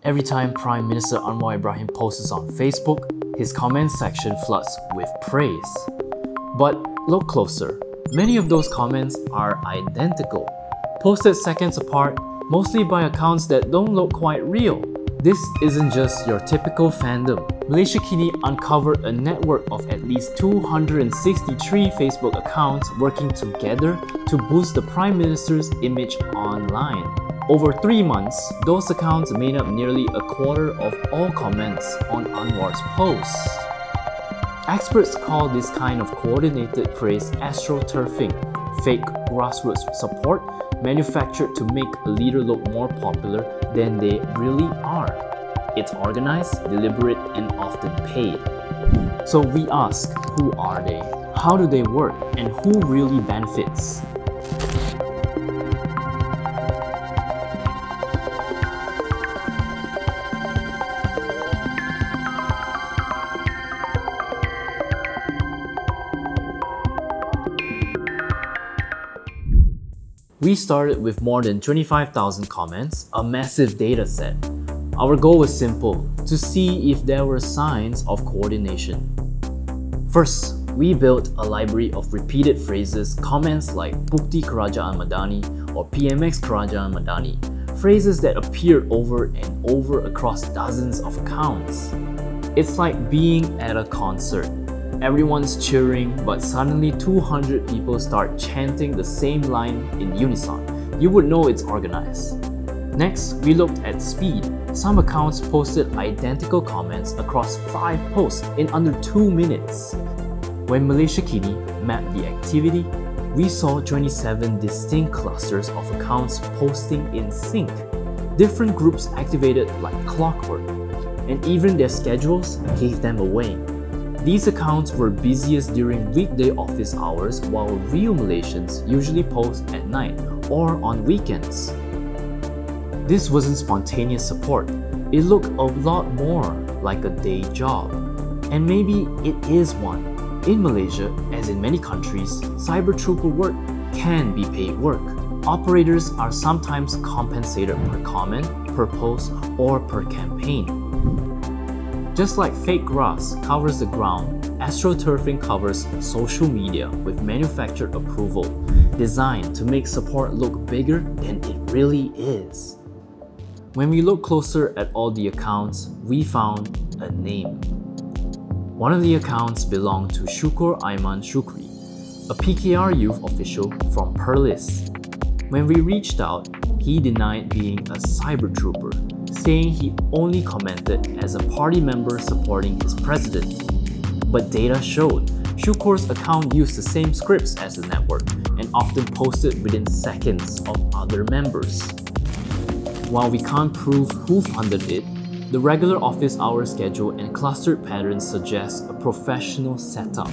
Every time Prime Minister Anwar Ibrahim posts on Facebook, his comment section floods with praise. But look closer. Many of those comments are identical, posted seconds apart, mostly by accounts that don't look quite real. This isn't just your typical fandom. Malaysiakini uncovered a network of at least 263 Facebook accounts working together to boost the Prime Minister's image online. Over 3 months, those accounts made up nearly a quarter of all comments on Anwar's posts. Experts call this kind of coordinated praise astroturfing, fake grassroots support manufactured to make a leader look more popular than they really are. It's organized, deliberate, and often paid. So we ask, who are they? How do they work? And who really benefits? We started with more than 25,000 comments, a massive data set. Our goal was simple, to see if there were signs of coordination. First, we built a library of repeated phrases, comments like Bukti Kerajaan Madani or PMX Kerajaan Madani, phrases that appeared over and over across dozens of accounts. It's like being at a concert. Everyone's cheering, but suddenly 200 people start chanting the same line in unison. You would know it's organized. Next, we looked at speed. Some accounts posted identical comments across 5 posts in under 2 minutes. When Malaysiakini mapped the activity, we saw 27 distinct clusters of accounts posting in sync. Different groups activated like clockwork, and even their schedules gave them away. These accounts were busiest during weekday office hours, while real Malaysians usually post at night or on weekends. This wasn't spontaneous support. It looked a lot more like a day job. And maybe it is one. In Malaysia, as in many countries, cyber trooper work can be paid work. Operators are sometimes compensated per comment, per post, or per campaign. Just like fake grass covers the ground, astroturfing covers social media with manufactured approval, designed to make support look bigger than it really is. When we look closer at all the accounts, we found a name. One of the accounts belonged to Syukur Aiman Shukri, a PKR youth official from Perlis. When we reached out, he denied being a cyber trooper, saying he only commented as a party member supporting his president. But data showed Syukur's account used the same scripts as the network and often posted within seconds of other members. While we can't prove who funded it, the regular office hour schedule and clustered patterns suggest a professional setup.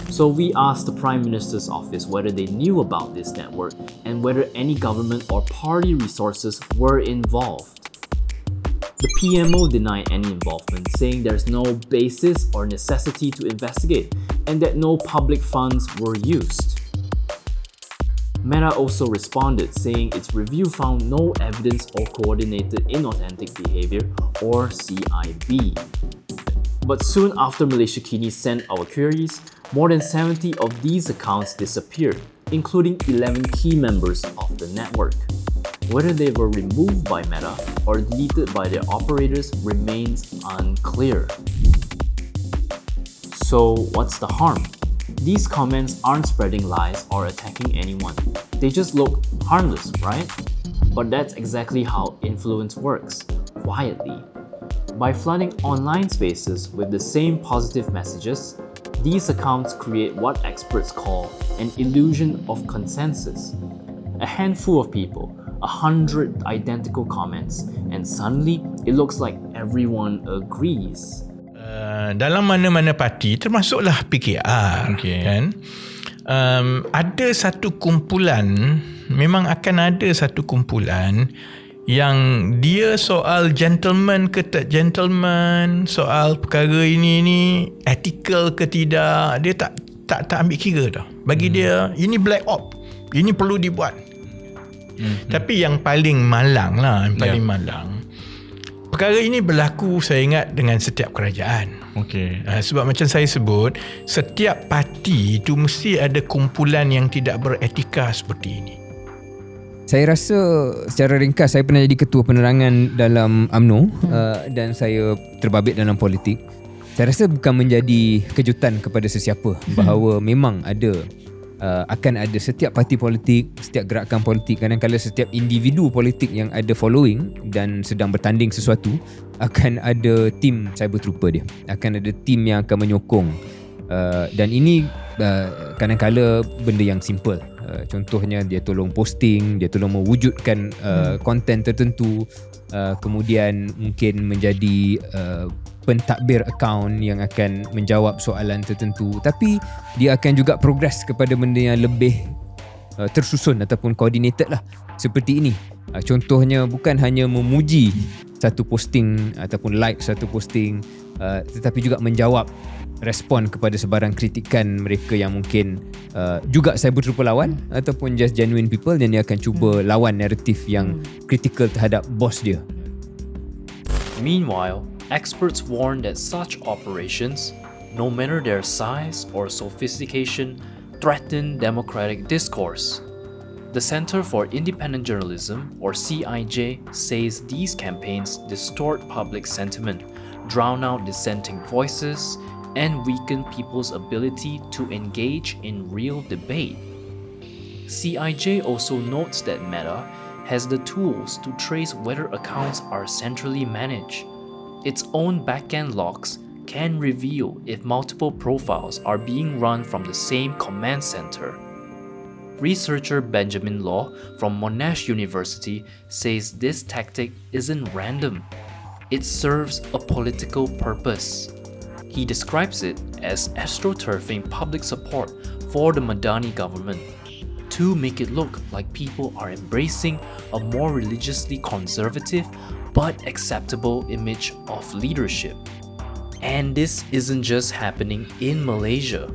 So we asked the Prime Minister's office whether they knew about this network and whether any government or party resources were involved. The PMO denied any involvement, saying there's no basis or necessity to investigate and that no public funds were used. Meta also responded, saying its review found no evidence of coordinated inauthentic behavior or CIB. But soon after Malaysiakini sent our queries, more than 70 of these accounts disappeared, including 11 key members of the network. Whether they were removed by Meta or deleted by their operators remains unclear. So what's the harm? These comments aren't spreading lies or attacking anyone. They just look harmless, right? But that's exactly how influence works, quietly. By flooding online spaces with the same positive messages, these accounts create what experts call an illusion of consensus. A handful of people, 100 identical comments, and suddenly it looks like everyone agrees. Dalam mana-mana parti, termasuklah PKR, kan? Ada satu kumpulan, memang akan ada satu kumpulan yang dia soal gentleman ke tak gentleman, soal perkara ini ethical ke tidak, dia tak ambil kira dah. Bagi dia, ini black op, ini perlu dibuat. Tapi yang paling malang lah, malang, perkara ini berlaku saya ingat dengan setiap kerajaan. Sebab macam saya sebut, setiap parti itu mesti ada kumpulan yang tidak beretika seperti ini. Saya rasa secara ringkas, saya pernah jadi ketua penerangan dalam UMNO dan saya terbabit dalam politik. Saya rasa bukan menjadi kejutan kepada sesiapa bahawa memang akan ada setiap parti politik, setiap gerakan politik, kadang-kadang setiap individu politik yang ada following dan sedang bertanding sesuatu, akan ada tim cyber trooper dia, akan ada tim yang akan menyokong, dan ini kadang-kadang benda yang simple. Contohnya dia tolong posting, dia tolong mewujudkan konten tertentu, kemudian mungkin menjadi pentadbir akaun yang akan menjawab soalan tertentu, tapi dia akan juga progress kepada benda yang lebih tersusun ataupun coordinated lah, seperti ini. Contohnya bukan hanya memuji satu posting ataupun like satu posting, tetapi juga menjawab respon kepada sebarang kritikan mereka yang mungkin juga cyber trooper lawan ataupun just genuine people, dan dia akan cuba lawan naratif yang kritikal terhadap bos dia. Meanwhile, experts warn that such operations, no matter their size or sophistication, threaten democratic discourse. The Center for Independent Journalism, or CIJ, says these campaigns distort public sentiment, drown out dissenting voices, and weaken people's ability to engage in real debate. CIJ also notes that Meta has the tools to trace whether accounts are centrally managed. Its own backend logs can reveal if multiple profiles are being run from the same command center. Researcher Benjamin Law from Monash University says this tactic isn't random. It serves a political purpose. He describes it as astroturfing public support for the Madani government to make it look like people are embracing a more religiously conservative but acceptable image of leadership. And this isn't just happening in Malaysia.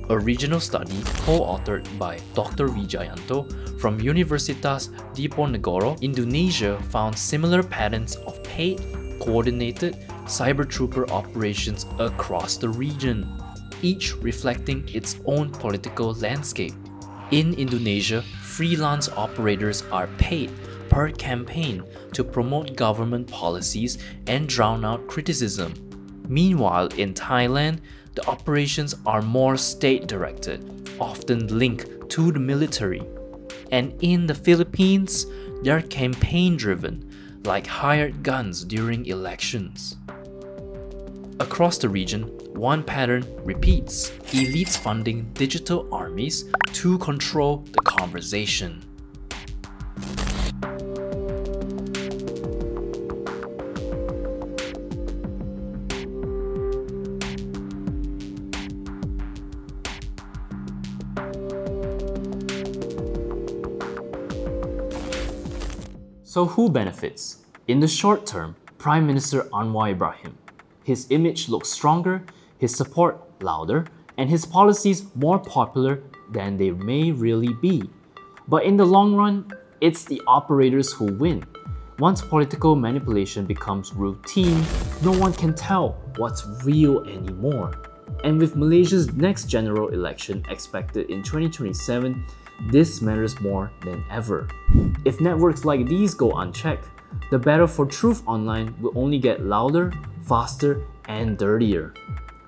A regional study co-authored by Dr. Wijayanto from Universitas Diponegoro, Indonesia, found similar patterns of paid, coordinated cyber trooper operations across the region, each reflecting its own political landscape. In Indonesia, freelance operators are paid per campaign to promote government policies and drown out criticism. Meanwhile, in Thailand, the operations are more state-directed, often linked to the military. And in the Philippines, they're campaign-driven, like hired guns during elections. Across the region, one pattern repeats: elites funding digital armies to control the conversation. So who benefits? In the short term, Prime Minister Anwar Ibrahim. His image looks stronger, his support louder, and his policies more popular than they may really be. But in the long run, it's the operators who win. Once political manipulation becomes routine, no one can tell what's real anymore. And with Malaysia's next general election expected in 2027, this matters more than ever. If networks like these go unchecked, the battle for truth online will only get louder, faster, and dirtier.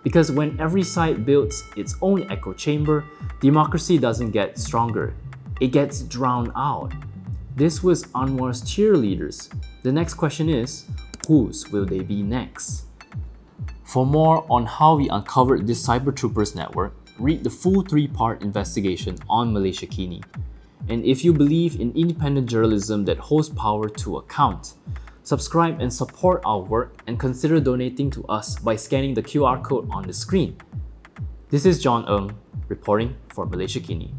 Because when every side builds its own echo chamber, democracy doesn't get stronger, it gets drowned out. This was Anwar's cheerleaders. The next question is, whose will they be next? For more on how we uncovered this Cyber Troopers network, read the full 3-part investigation on Malaysiakini. And if you believe in independent journalism that holds power to account, subscribe and support our work and consider donating to us by scanning the QR code on the screen. This is John Ng, reporting for Malaysiakini.